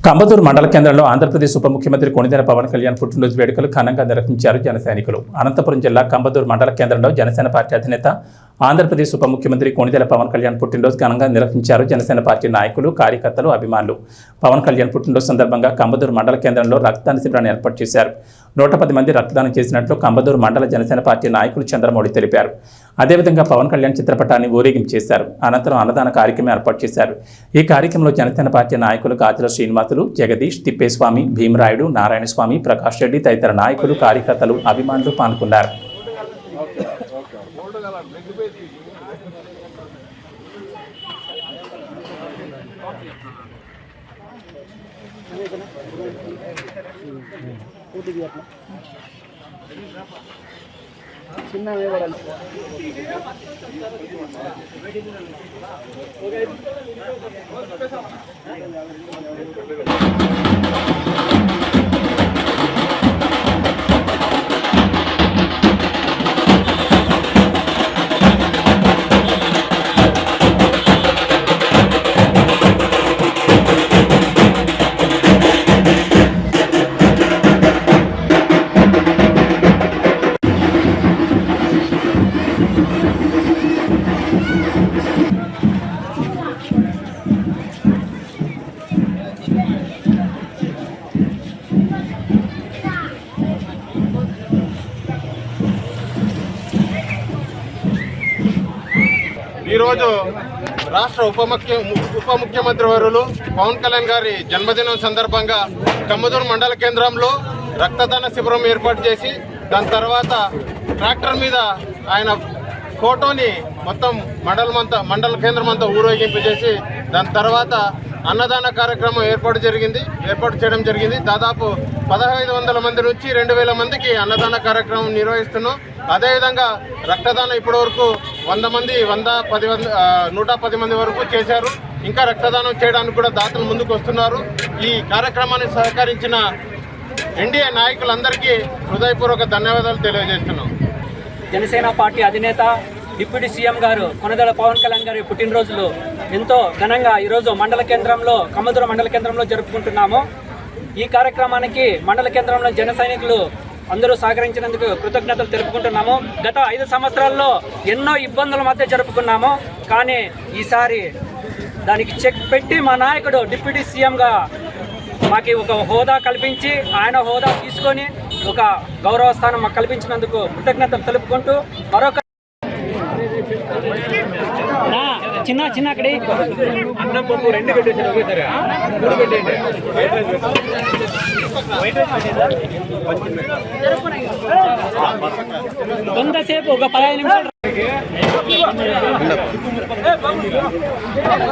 కంబదూరు మండల కేంద్రంలో ఆంధ్రప్రదేశ్ ఉప ముఖ్యమంత్రి కొణిదెల పవన్ కళ్యాణ్ పుట్టినరోజు వేడుకలు ఘనంగా నిర్వహించారు జన సైనికులు. అనంతపురం జిల్లా కంబదూరు మండల కేంద్రంలో జనసేన పార్టీ అధినేత ఆంధ్రప్రదేశ్ ఉప ముఖ్యమంత్రి కొణిదెల పవన్ కళ్యాణ్ పుట్టినరోజు ఘనంగా నిర్వహించారు జనసేన పార్టీ నాయకులు, కార్యకర్తలు, అభిమానులు. పవన్ కళ్యాణ్ పుట్టినరోజు సందర్భంగా కంబదూరు మండల కేంద్రంలో రక్తదాన శిబిరాన్ని ఏర్పాటు చేశారు. 110 మంది రక్తదానం చేసినట్లు కంబదూరు మండల జనసేన పార్టీ నాయకులు చంద్రమౌళి తెలిపారు. అదేవిధంగా పవన్ కళ్యాణ్ చిత్రపటాన్ని ఊరేగింపు చేశారు. అనంతరం అన్నదాన కార్యక్రమం ఏర్పాటు చేశారు. ఈ కార్యక్రమంలో జనసేన పార్టీ నాయకులు గాజుల శ్రీనివాసులు, జగదీష్, తిప్పేస్వామి, భీమరాయుడు, నారాయణస్వామి, ప్రకాష్ రెడ్డి తదితర నాయకులు, కార్యకర్తలు, అభిమానులు పాల్గొన్నారు. ఈరోజు రాష్ట్ర ఉప ముఖ్యమంత్రి వర్యులు పవన్ కళ్యాణ్ గారి జన్మదినం సందర్భంగా కంబదూరు మండల కేంద్రంలో రక్తదాన శిబిరం ఏర్పాటు చేసి దాని తర్వాత ట్రాక్టర్ మీద ఆయన ఫోటోని మొత్తం మండల కేంద్రం అంతా ఊరేగింపు చేసి దాని తర్వాత అన్నదాన కార్యక్రమం ఏర్పాటు చేయడం జరిగింది. దాదాపు 1500 మంది నుంచి 2000 మందికి అన్నదాన కార్యక్రమం నిర్వహిస్తున్నాం. అదేవిధంగా రక్తదానం ఇప్పటివరకు 110 మంది వరకు చేశారు. ఇంకా రక్తదానం చేయడానికి కూడా దాతలు ముందుకు వస్తున్నారు. ఈ కార్యక్రమాన్ని సహకరించిన ఎన్డీఏ నాయకులందరికీ హృదయపూర్వక ధన్యవాదాలు తెలియజేస్తున్నాం. జనసేన పార్టీ అధినేత డిప్యూటీ సీఎం గారు కొణిదెల పవన్ కళ్యాణ్ గారి పుట్టినరోజులు ఎంతో ఘనంగా ఈరోజు కంబదూరు మండల కేంద్రంలో జరుపుకుంటున్నాము. ఈ కార్యక్రమానికి మండల కేంద్రంలో జన సైనికులు అందరూ సహకరించినందుకు కృతజ్ఞతలు తెలుపుకుంటున్నాము. గత 5 సంవత్సరాల్లో ఎన్నో ఇబ్బందుల మధ్య జరుపుకున్నాము. కానీ ఈసారి దానికి చెక్ పెట్టి మా నాయకుడు డిప్యూటీ సీఎంగా మాకు ఒక హోదా కల్పించి ఆయన హోదా తీసుకొని ఒక గౌరవ స్థానం మాకు కల్పించినందుకు కృతజ్ఞతలు తెలుపుకుంటూ మరొక చిన్న అక్కడ అన్నం పప్పు 2 పెట్టేసారు. కొంతసేపు ఒక 15 నిమిషాలు